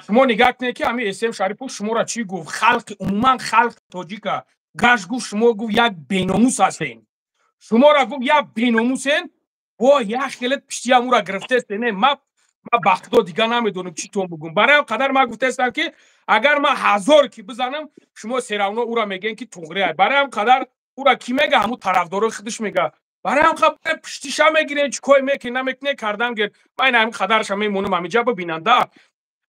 شما نگاه کنید که همین اسم شریفو شما را چی گفت؟ خلق عموما خلق تاجیکا گاش گفت شما گفت یک بیناموس هستین. شما را گفت یک بیناموسین با یک خیلت پشتی همون را گرفته استینه. ما بخدا دیگه نمیدونم چی تون بگم. برای قدر ما گفته استم که اگر ما 1000 کی بزنم شما سراونا او را میگن که تونگره. برای هم قدر او را کی میگه؟ همون طرفدار خودش میگه. برای هم خب پشتیش میگیره چیکار میکنه نمیکنه کردم گیر. من همین قدرش میمونم همینجا ببیننده.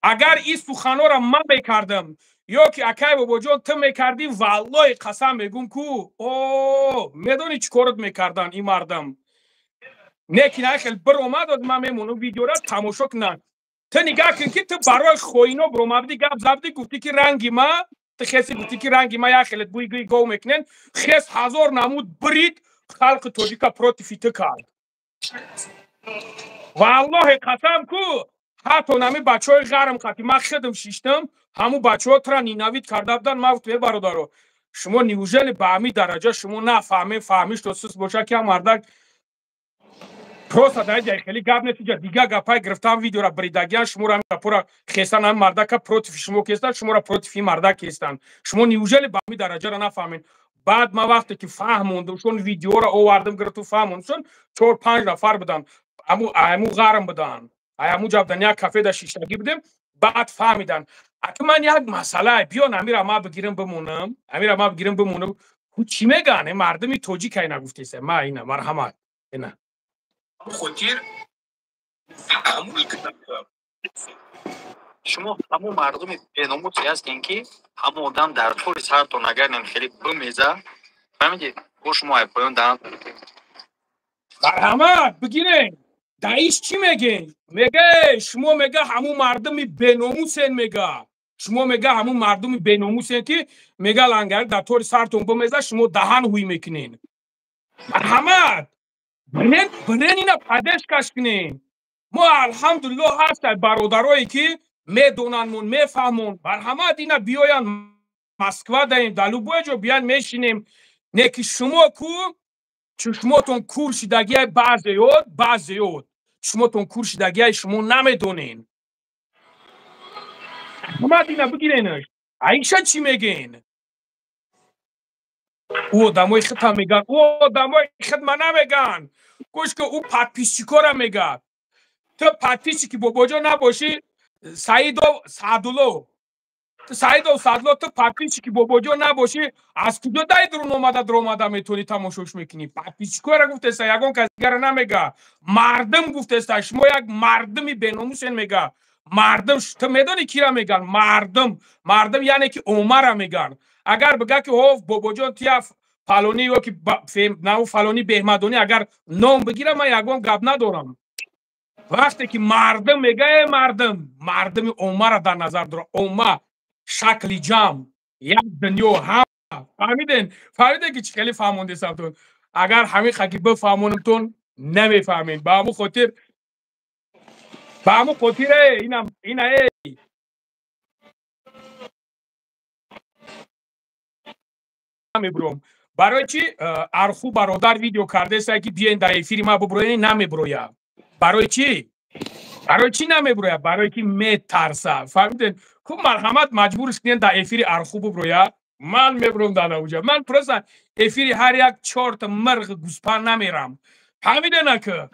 اگر این سخنا را من میکردم یا که اکای بابا جان تو میکردی والله قسم میگم کو او میدونی چی کارت میکردن این مردم نکی نه خیلی بر اومد من میمونم ویدیو را تماشا کنن. تو نگاه کن که تو برای خوینا بر اومدی گپ زدی گفتی که رنگی ما تو خیلی گفتی که رنگی ما یا خیلی بوی گو میکنن خیلی 1000 نمود برید خلق توجیکا پروتیفیت کرد والله قسم کو حتی نمی بچهای غرم خاطی من خدم شیشتم همون بچه‌ها ترا نینوید کرده بودن ما تو برادرو شما نیوژل به همین درجه شما نفهمه فهمیش تو سس باشه که مردک پروسا درجه خیلی گپ نتیجه دیگه گپای گرفتم ویدیو را بریدگیان شما را پورا خیسان هم مردک پروتیفی شما کیستن شما را پروتیفی مردک کیستن شما نیوژل به همین درجه را نفهمین. بعد ما وقتی که فهموندم چون ویدیو را آوردم گرفتم فهموندم 4-5 نفر بدن امو غرم بدن امو جاب دنیا کافه دا شیشتگی بدم بعد فهمیدن اگه من یک مسئله بیا امیر ما بگیرم بمونم او چی میگن مردمی توجی که نگفته است ما اینا مرحمت اینا خودیر شما همون مردم بیناموسی هستین که همون آدم در طول سرتون اگر نمیخیلی بمیزه فهمیدید با شما پایان دارم مرحمت بگیرین دایش چی میگه؟ میگه شما میگه همون مردمی بیناموسین میگه شما میگه همون مردمی بیناموسین که میگه لنگر در طول سرتون بمیزه شما دهن هوی میکنین. مرحمت برین اینا پدش کش کنین. ما الحمدلله هست برادرایی که میدونن میفهمون. مرحمت اینا بیاین مسکو داریم دلو بوجو بیان میشینیم نکی شما کو چشماتون کورشیدگی بعضیات چشماتون کورشیدگی شما نمیدونین. مرحمت اینا بگیرینش عیشا چی میگین؟ او دمای خط هم میگن او دمای خط من نمیگن گوش که او پتپیشی کارم میگه تو پتپیشی که باباجا نباشی سعید و سعدالله تو پتپیشی که باباجا نباشی از کجا دای درون اومده میتونی تماشاش میکنی. پتپیشی کارم گفته است یگان کسی دیگر نمیگه مردم گفته است شما یک مردمی بیناموسین میگه مردم تو میدونی کی را میگن مردم یعنی که عمر را میگن. اگر بگه که هو بابا جان تیا فلانی یا که نو فلانی بهمدانی اگر نام بگیرم من یگان گپ ندارم. وقتی که مردم میگه مردم عمر را در نظر داره عمر شکل جمع یک دنیا هم فهمیدین که چی خیلی فهمونده سمتون. اگر همین خاکی بفهمونمتون نمیفهمین با همون خاطر اینا نمیبروم. برای چی ارخو برادر ویدیو کرده است که بیاین در افیر ما ببروین نمیبرویا. برای چی نمیبرویا؟ برای که میترسه. فهمیدین خب مرحمت مجبورش کنین در افیر ارخو ببرویا. من میبروم در اوجا من پرسا افیر هر یک 4 تا مرغ گوسپند نمیرم. فهمیدین که